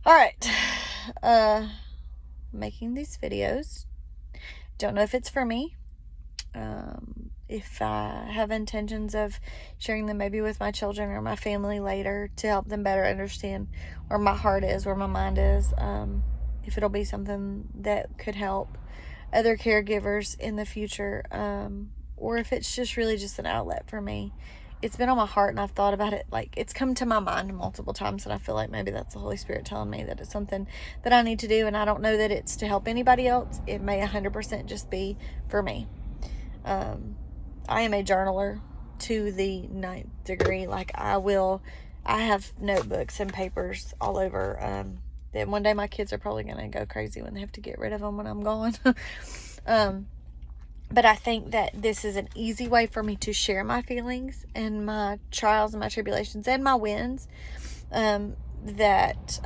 All right. Making these videos. Don't know if it's for me. If I have intentions of sharing them maybe with my children or my family later to help them better understand where my heart is, where my mind is. If it'll be something that could help other caregivers in the future, or if it's just really just an outlet for me. It's been on my heart and I've thought about it. Like, it's come to my mind multiple times, and I feel like maybe that's the Holy Spirit telling me that it's something that I need to do, and I don't know that it's to help anybody else. It may 100% just be for me. I am a journaler to the 9th degree. Like, I have notebooks and papers all over. Then one day my kids are probably going to go crazy when they have to get rid of them when I'm gone. But I think that this is an easy way for me to share my feelings and my trials and my tribulations and my wins, that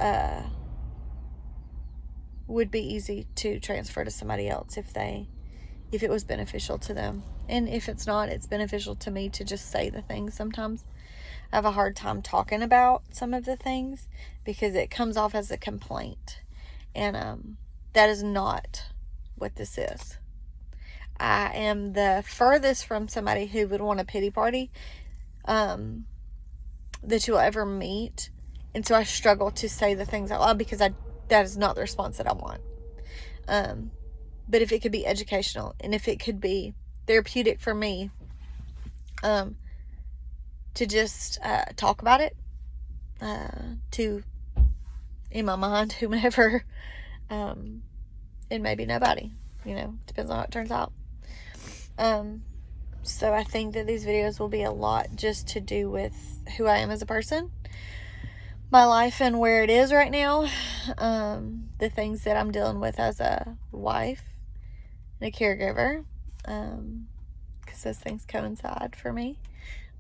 would be easy to transfer to somebody else if it was beneficial to them. And if it's not, it's beneficial to me to just say the things. Sometimes I have a hard time talking about some of the things because it comes off as a complaint. And that is not what this is. I am the furthest from somebody who would want a pity party that you'll ever meet. And so I struggle to say the things out loud because that is not the response that I want. But if it could be educational and if it could be therapeutic for me, to just talk about it, to, in my mind, whomever, and maybe nobody, depends on how it turns out. So I think that these videos will be a lot just to do with who I am as a person, my life and where it is right now, the things that I'm dealing with as a wife and a caregiver, because those things coincide for me,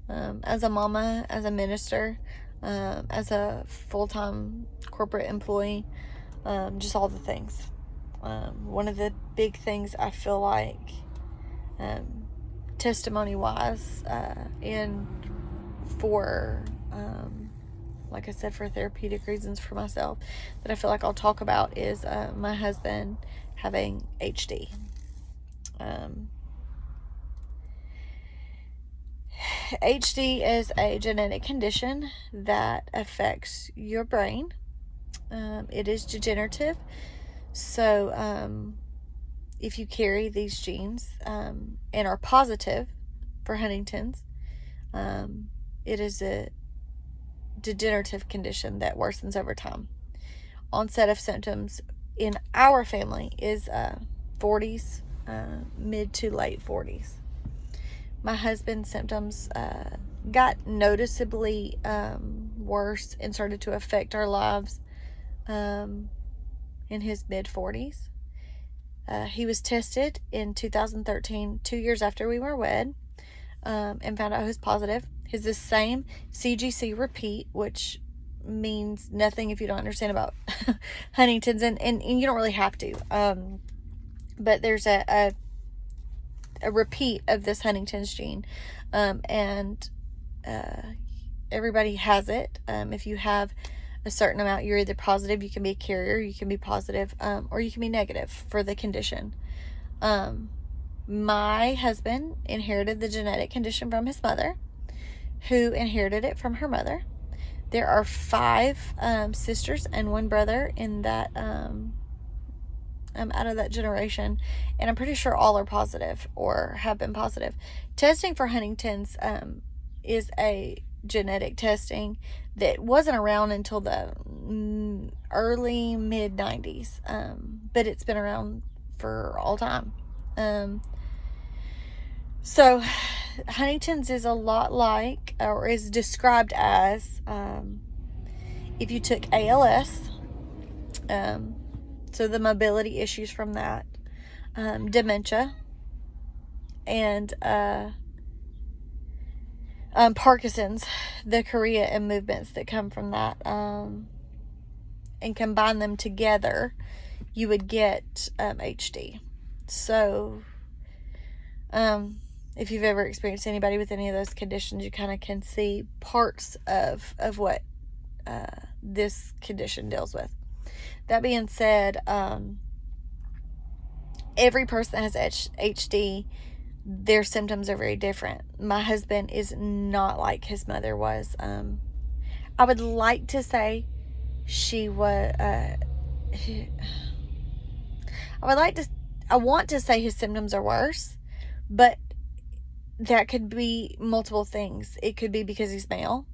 as a mama, as a minister, as a full-time corporate employee, just all the things. One of the big things I feel like, testimony-wise, and for, like I said, for therapeutic reasons for myself, that I feel like I'll talk about is my husband having HD. HD is a genetic condition that affects your brain. It is degenerative. So if you carry these genes and are positive for Huntington's, it is a degenerative condition that worsens over time. Onset of symptoms in our family is 40s, mid to late 40s. My husband's symptoms got noticeably worse and started to affect our lives in his mid-40s. He was tested in 2013, 2 years after we were wed, and found out he was positive. He's the same CGC repeat, which means nothing if you don't understand about Huntington's, and you don't really have to. But there's a repeat of this Huntington's gene, and everybody has it. If you have a certain amount, you're either positive, you can be a carrier, you can be positive, or you can be negative for the condition. My husband inherited the genetic condition from his mother, who inherited it from her mother. There are 5 sisters and 1 brother in that out of that generation, and I'm pretty sure all are positive or have been positive. Testing for Huntington's is a genetic testing that wasn't around until the early mid 90s, but it's been around for all time. So Huntington's is a lot like, or is described as, if you took ALS, so the mobility issues from that, dementia, and Parkinson's, the chorea and movements that come from that, and combine them together, you would get HD. So if you've ever experienced anybody with any of those conditions, you kind of can see parts of what this condition deals with. That being said, every person that has HD, their symptoms are very different. My husband is not like his mother was. I would like to say she was, I want to say his symptoms are worse, but that could be multiple things. It could be because he's male.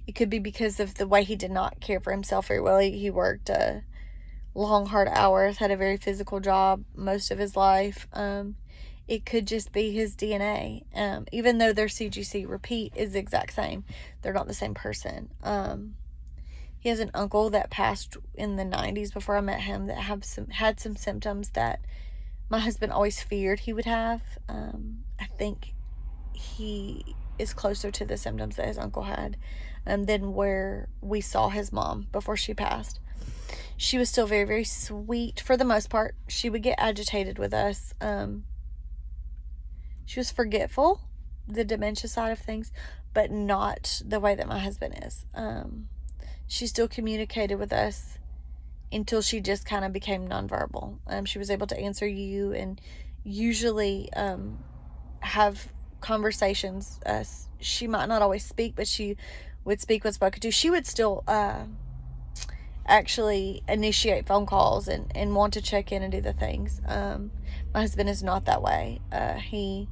It could be because of the way he did not care for himself very well. He worked long, hard hours, had a very physical job most of his life. It could just be his DNA. Even though their CGC repeat is the exact same, they're not the same person. He has an uncle that passed in the 90s before I met him that had some symptoms that my husband always feared he would have. I think he is closer to the symptoms that his uncle had than where we saw his mom before she passed. She was still very, very sweet for the most part. She would get agitated with us. She was forgetful, the dementia side of things, but not the way that my husband is. She still communicated with us until she just kind of became nonverbal. She was able to answer you and usually have conversations. She might not always speak, but she would speak when spoken to. She would still actually initiate phone calls and want to check in and do the things. My husband is not that way. He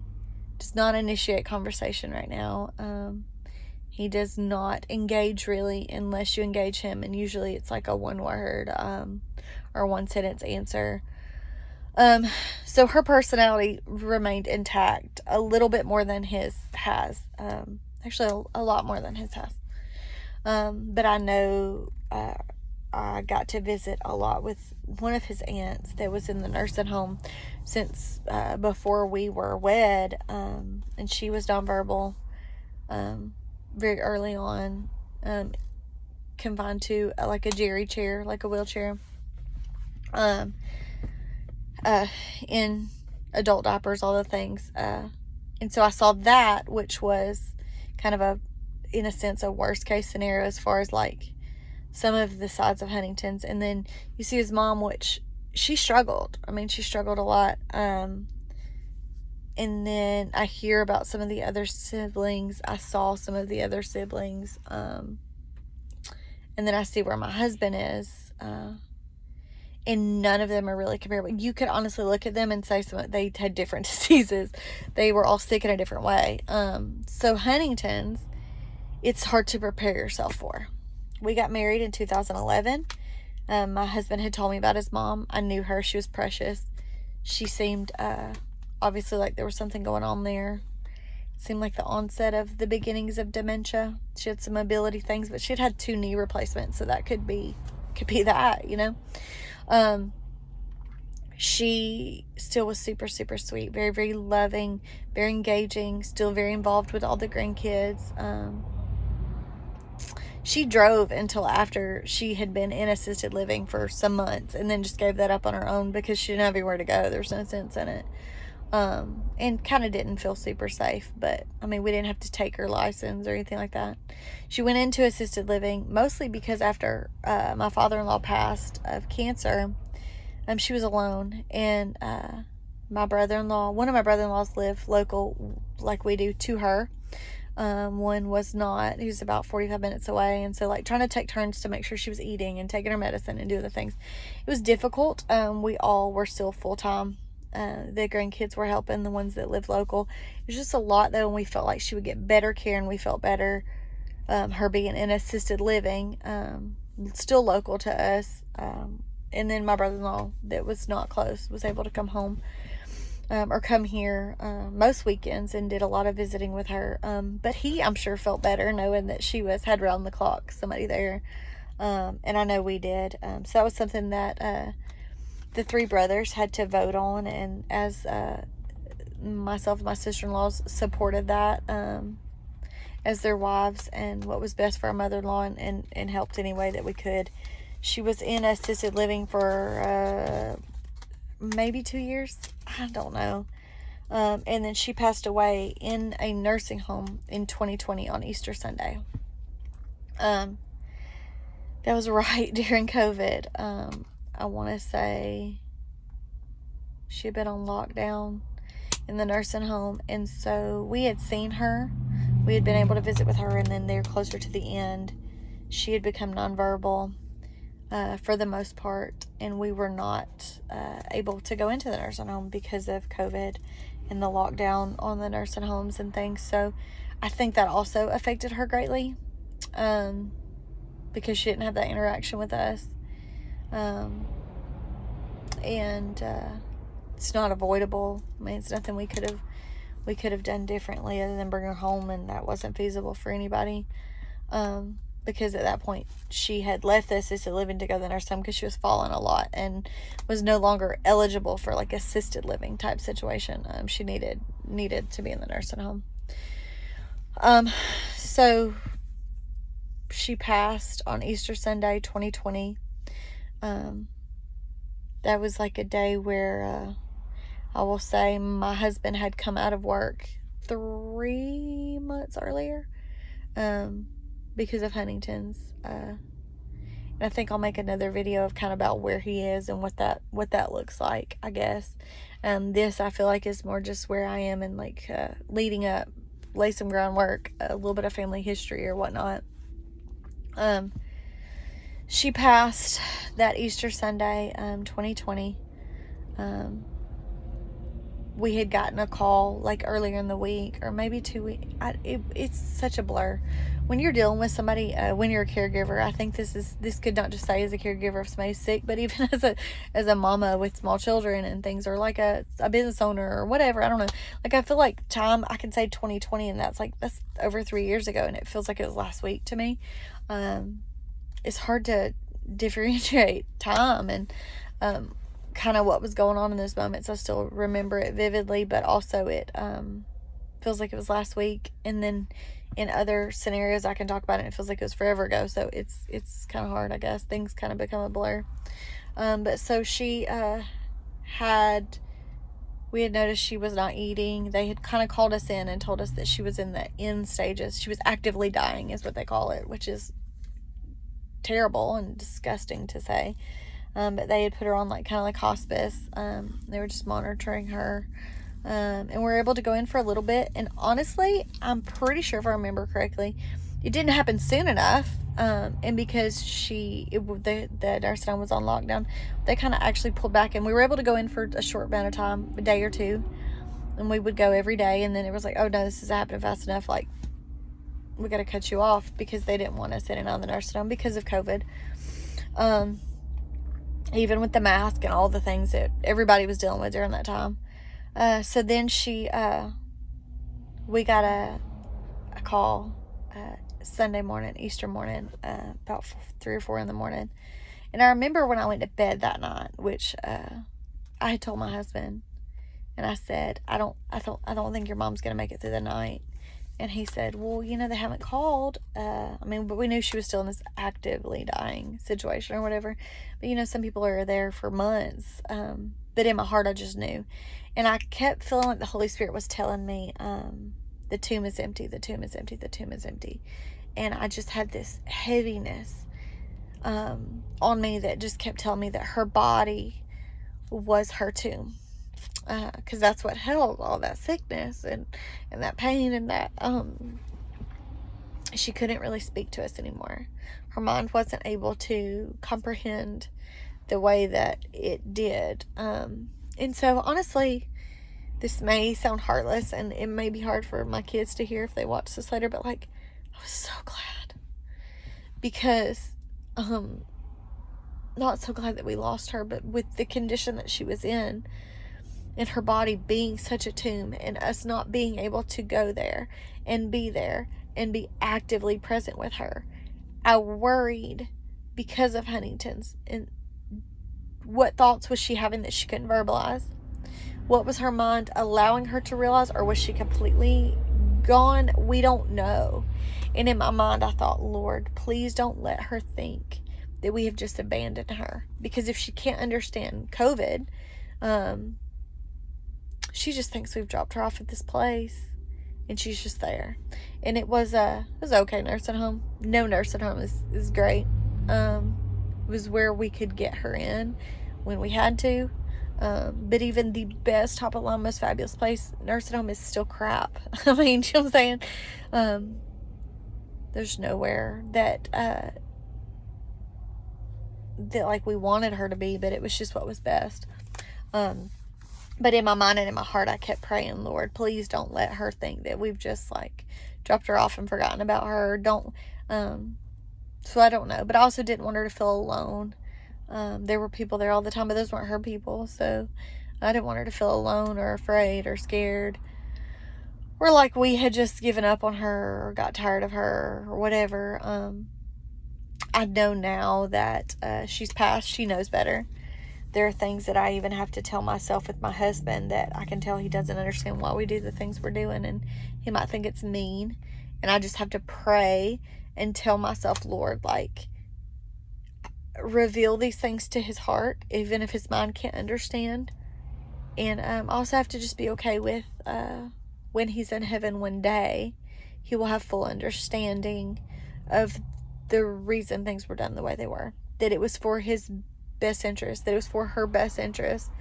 does not initiate conversation right now. He does not engage really unless you engage him, and usually it's like a one word or one sentence answer. So her personality remained intact a little bit more than his has. Actually, a lot more than his has. But I know I got to visit a lot with one of his aunts that was in the nursing home since before we were wed, and she was nonverbal very early on, confined to like a jerry chair, like a wheelchair. In adult diapers, all the things. And so I saw that, which was kind of in a sense, a worst case scenario as far as like some of the sides of Huntington's. And then you see his mom, which she struggled. I mean, she struggled a lot. And then I hear about some of the other siblings. I saw some of the other siblings. And then I see where my husband is. And none of them are really comparable. You could honestly look at them and say they had different diseases. They were all sick in a different way. So Huntington's, it's hard to prepare yourself for. We got married in 2011. My husband had told me about his mom. I knew her. She was precious. She seemed obviously like there was something going on there. It seemed like the onset of the beginnings of dementia. She had some mobility things, but she had 2 knee replacements, so that could be that, you know. She still was super, super sweet, very, very loving, very engaging, still very involved with all the grandkids. She drove until after she had been in assisted living for some months and then just gave that up on her own because she didn't have anywhere to go. There's no sense in it. And kind of didn't feel super safe, but I mean, we didn't have to take her license or anything like that. She went into assisted living mostly because after my father-in-law passed of cancer, she was alone, and my brother-in-law, one of my brother-in-laws lived local like we do to her. One was not. He was about 45 minutes away, and so like trying to take turns to make sure she was eating and taking her medicine and doing the things, it was difficult. We all were still full-time. The grandkids were helping the ones that lived local. It was just a lot though, and we felt like she would get better care, and we felt better her being in assisted living, still local to us. And then my brother-in-law that was not close was able to come home or come here most weekends and did a lot of visiting with her. But he, I'm sure, felt better knowing that she had round the clock somebody there. And I know we did. So that was something that the 3 brothers had to vote on, and as myself and my sister-in-laws supported that as their wives and what was best for our mother-in-law, and helped any way that we could. She was in assisted living for maybe 2 years. I don't know. And then she passed away in a nursing home in 2020 on Easter Sunday. That was right during COVID. I want to say she had been on lockdown in the nursing home, and so we had seen her. We had been able to visit with her, and then they're closer to the end. She had become nonverbal for the most part, and we were not able to go into the nursing home because of COVID and the lockdown on the nursing homes and things. So I think that also affected her greatly, because she didn't have that interaction with us. And it's not avoidable. I mean, it's nothing we could have done differently other than bring her home, and that wasn't feasible for anybody. Because at that point she had left the assisted living to go to the nursing home because she was falling a lot and was no longer eligible for like assisted living type situation. She needed to be in the nursing home. So she passed on Easter Sunday 2020. That was like a day where I will say my husband had come out of work 3 months earlier because of Huntington's. And I think I'll make another video of kind of about where he is and what that looks like, I guess. This I feel like is more just where I am and like leading up, lay some groundwork, a little bit of family history or whatnot. She passed that Easter Sunday, 2020. We had gotten a call like earlier in the week, or maybe 2 weeks. It's such a blur when you're dealing with somebody. When you're a caregiver, I think this could not just say as a caregiver if somebody's sick, but even as a mama with small children and things, or like a business owner or whatever. I don't know. Like I feel like time. I can say 2020, and that's over 3 years ago, and it feels like it was last week to me. It's hard to differentiate time and kind of what was going on in those moments. I still remember it vividly, but also it feels like it was last week. And then in other scenarios I can talk about it, and it feels like it was forever ago. So it's kind of hard, I guess. Things kind of become a blur. But so she we had noticed she was not eating. They had kind of called us in and told us that she was in the end stages. She was actively dying is what they call it, which is terrible and disgusting to say. But they had put her on like kind of like hospice. They were just monitoring her, and we were able to go in for a little bit. And honestly, I'm pretty sure if I remember correctly, it didn't happen soon enough. And because the nursing home was on lockdown, they kind of actually pulled back, and we were able to go in for a short amount of time, a day or two, and we would go every day. And then it was like, oh no, this is happening fast enough. Like, we got to cut you off, because they didn't want us in and out of the nursing home because of COVID. Even with the mask and all the things that everybody was dealing with during that time. So then we got a call Sunday morning, Easter morning, about 3 or 4 in the morning. And I remember when I went to bed that night, which I had told my husband, and I said, I don't think your mom's gonna make it through the night. And he said, well, they haven't called. But we knew she was still in this actively dying situation or whatever. But, some people are there for months. But in my heart, I just knew. And I kept feeling like the Holy Spirit was telling me, the tomb is empty, the tomb is empty, the tomb is empty. And I just had this heaviness on me that just kept telling me that her body was her tomb. Because that's what held all that sickness and that pain, and that she couldn't really speak to us anymore. Her mind wasn't able to comprehend the way that it did. And so honestly, this may sound heartless, and it may be hard for my kids to hear if they watch this later, but like, I was so glad, because not so glad that we lost her, but with the condition that she was in, and her body being such a tomb, and us not being able to go there and be actively present with her, I worried because of Huntington's. And what thoughts was she having that she couldn't verbalize? What was her mind allowing her to realize, or was she completely gone? We don't know. And in my mind, I thought, Lord, please don't let her think that we have just abandoned her. Because if she can't understand COVID, she just thinks we've dropped her off at this place, and she's just there. And it was okay nursing home. No nursing home is great. was where we could get her in when we had to. But even the best, top of the line, most fabulous place, nursing home, is still crap. I mean, you know what I'm saying? There's nowhere that like we wanted her to be, but it was just what was best. But in my mind and in my heart, I kept praying, Lord, please don't let her think that we've just like dropped her off and forgotten about her. Don't. So I don't know, but I also didn't want her to feel alone. There were people there all the time, but those weren't her people. So I didn't want her to feel alone or afraid or scared, or like we had just given up on her or got tired of her or whatever. I know now that she's passed. She knows better. There are things that I even have to tell myself with my husband that I can tell he doesn't understand why we do the things we're doing, and he might think it's mean. And I just have to pray and tell myself, Lord, like, reveal these things to his heart, even if his mind can't understand. And I also have to just be okay with when he's in heaven one day, he will have full understanding of the reason things were done the way they were. That it was for his best interest, that it was for her best interest,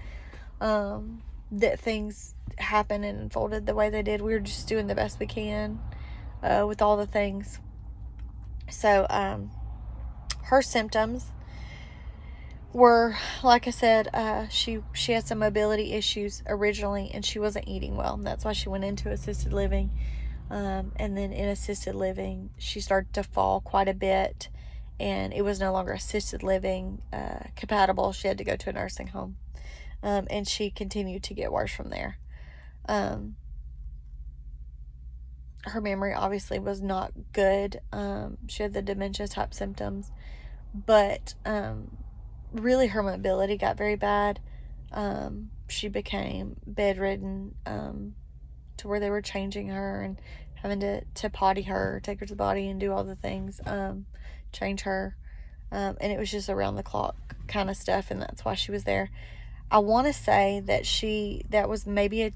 that things happened and unfolded the way they did. We were just doing the best we can with all the things. So her symptoms were, like I said, she had some mobility issues originally, and she wasn't eating well, and that's why she went into assisted living. And then in assisted living, she started to fall quite a bit, and it was no longer assisted living compatible. She had to go to a nursing home, and she continued to get worse from there. Her memory obviously was not good. She had the dementia type symptoms, but really her mobility got very bad. She became bedridden to where they were changing her and having to potty her, take her to the body and do all the things, change her. And it was just around the clock kind of stuff, and that's why she was there. I want to say that that was maybe a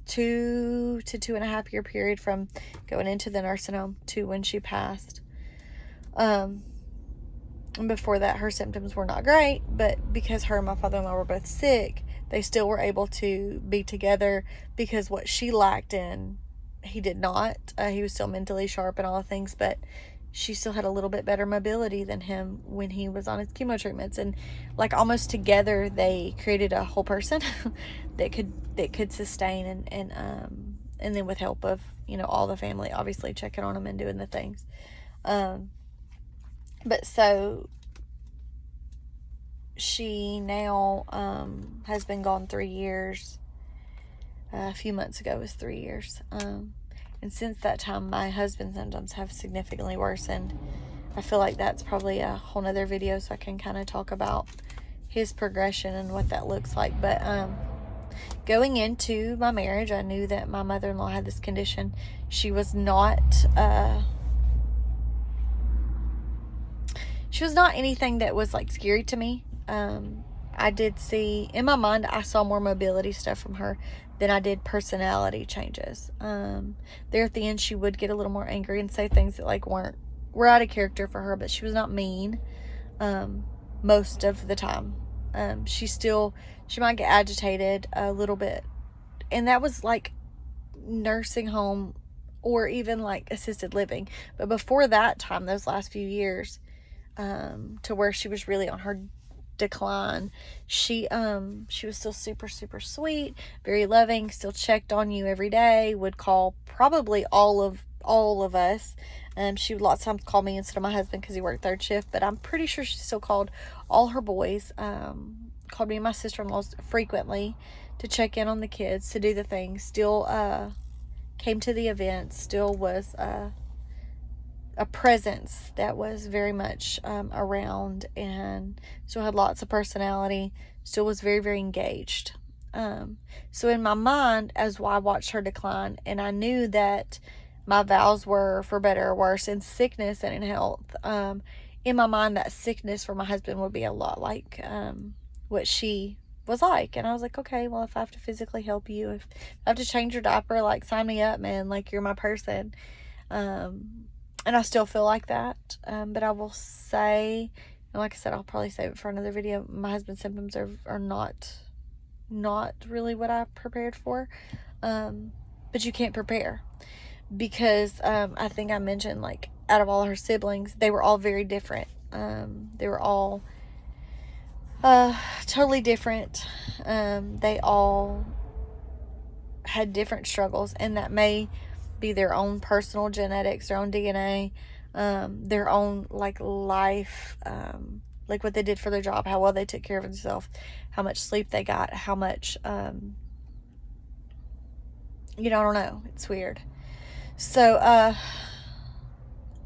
2 to 2.5 year period from going into the nursing home to when she passed. And before that, her symptoms were not great, but because her and my father-in-law were both sick, they still were able to be together, because what she lacked in, he did not. He was still mentally sharp and all the things, but she still had a little bit better mobility than him when he was on his chemo treatments. And like almost together, they created a whole person that could sustain and then with help of, all the family, obviously checking on them and doing the things. But so she now has been gone 3 years. A few months ago was 3 years. And since that time, my husband's symptoms have significantly worsened. I feel like that's probably a whole nother video, so I can kind of talk about his progression and what that looks like. But going into my marriage, I knew that my mother-in-law had this condition. She was not anything that was like scary to me. I did see, in my mind, I saw more mobility stuff from her than I did personality changes. There at the end, she would get a little more angry and say things that like were out of character for her, but she was not mean most of the time. She might get agitated a little bit, and that was like nursing home or even like assisted living. But before that time, those last few years, to where she was really on her decline, she was still super, super sweet, very loving, still checked on you every day, would call probably all of us. She would lots of times call me instead of my husband because he worked third shift, but I'm pretty sure she still called all her boys, called me and my sister-in-laws frequently to check in on the kids, to do the things, still came to the events, still was a presence that was very much around, and still had lots of personality, still was very, very engaged. So in my mind, as I watched her decline, and I knew that my vows were for better or worse, in sickness and in health, in my mind, that sickness for my husband would be a lot like what she was like. And I was like, okay, well, if I have to physically help you, if I have to change your diaper, like, sign me up, man, like, you're my person. And I still feel like that. But I will say, and like I said, I'll probably save it for another video. My husband's symptoms are not really what I prepared for. But you can't prepare, because I think I mentioned, like, out of all her siblings, they were all very different. They were all totally different. They all had different struggles, and that may be their own personal genetics, their own DNA, their own, like, life, like what they did for their job, how well they took care of themselves, how much sleep they got, how much, you know, I don't know. It's weird. So,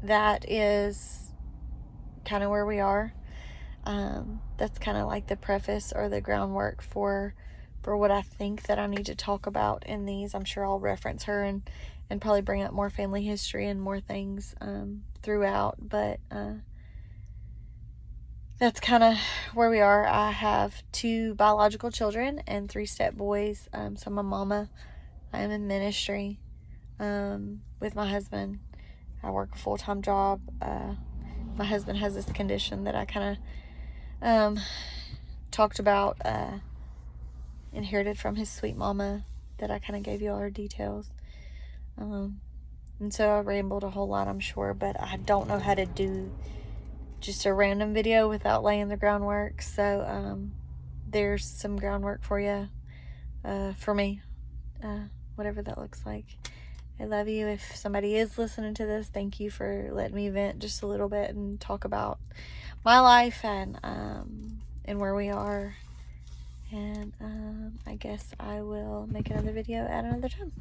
that is kind of where we are. That's kind of like the preface or the groundwork for what I think that I need to talk about in these. I'm sure I'll reference her and probably bring up more family history and more things throughout, but that's kind of where we are. I have 2 biological children and 3 step boys. So I'm a mama. I am in ministry with my husband. I work a full-time job. My husband has this condition that I kind of talked about, inherited from his sweet mama, that I kind of gave you all her details. And so I rambled a whole lot, I'm sure, but I don't know how to do just a random video without laying the groundwork. So there's some groundwork for you, for me, whatever that looks like. I love you. If somebody is listening to this, thank you for letting me vent just a little bit and talk about my life and where we are. And I guess I will make another video at another time.